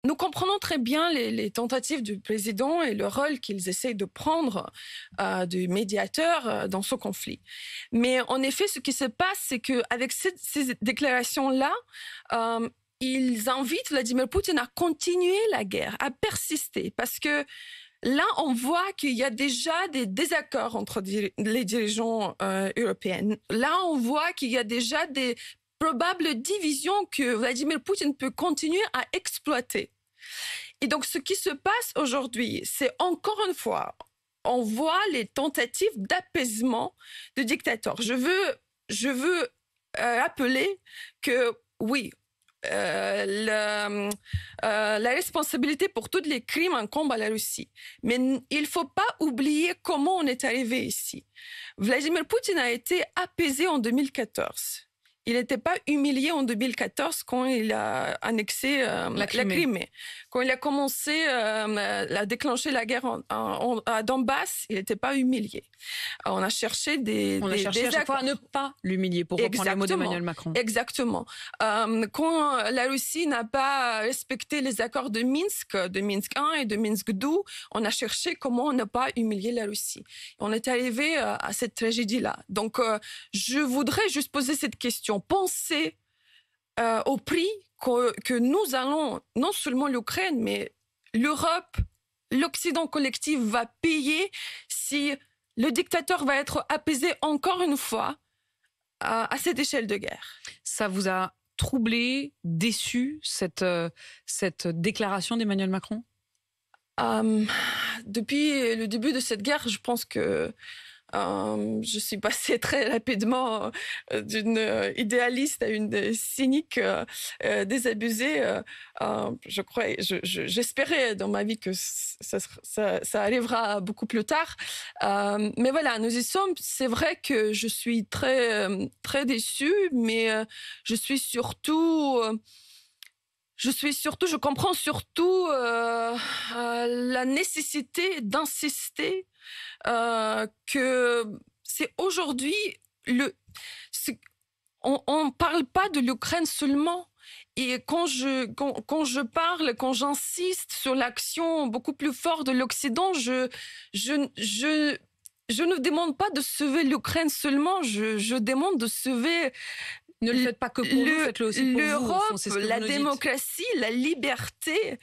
nous comprenons très bien les tentatives du président et le rôle qu'ils essayent de prendre de médiateur dans ce conflit. Mais en effet, ce qui se passe, c'est qu'avec ces déclarations-là, ils invitent Vladimir Poutine à continuer la guerre, à persister, parce que là, on voit qu'il y a déjà des désaccords entre les dirigeants européens. Là, on voit qu'il y a déjà des probables divisions que Vladimir Poutine peut continuer à exploiter. Et donc, ce qui se passe aujourd'hui, c'est encore une fois, on voit les tentatives d'apaisement du dictateur. Je veux rappeler que, oui, la responsabilité pour tous les crimes incombe à la Russie. Mais il ne faut pas oublier comment on est arrivé ici. Vladimir Poutine a été apaisé en 2014. Il n'était pas humilié en 2014 quand il a annexé la Crimée. Quand il a commencé à déclencher la guerre à Donbass, il n'était pas humilié. On a cherché à chaque fois à ne pas l'humilier, pour reprendre les mots d'Emmanuel Macron. Exactement. Quand la Russie n'a pas respecté les accords de Minsk 1 et de Minsk 2, on a cherché comment ne pas humilier la Russie. On est arrivé à cette tragédie-là. Donc, je voudrais juste poser cette question. Pensez au prix que nous allons, non seulement l'Ukraine, mais l'Europe, l'Occident collectif va payer si le dictateur va être apaisé encore une fois à cette échelle de guerre. Ça vous a troublé, déçu, cette déclaration d'Emmanuel Macron ? Depuis le début de cette guerre, je pense que je suis passée très rapidement d'une idéaliste à une cynique désabusée. J'espérais dans ma vie que ça arrivera beaucoup plus tard. Mais voilà, nous y sommes. C'est vrai que je suis très, très déçue, mais je comprends surtout la nécessité d'insister que c'est aujourd'hui on parle pas de l'Ukraine seulement. Et quand j'insiste sur l'action beaucoup plus forte de l'Occident, je ne demande pas de sauver l'Ukraine seulement, je demande de sauver. Ne le faites pas que pour nous, faites-le aussi pour l'Europe, vous. C'est ce que la démocratie, la liberté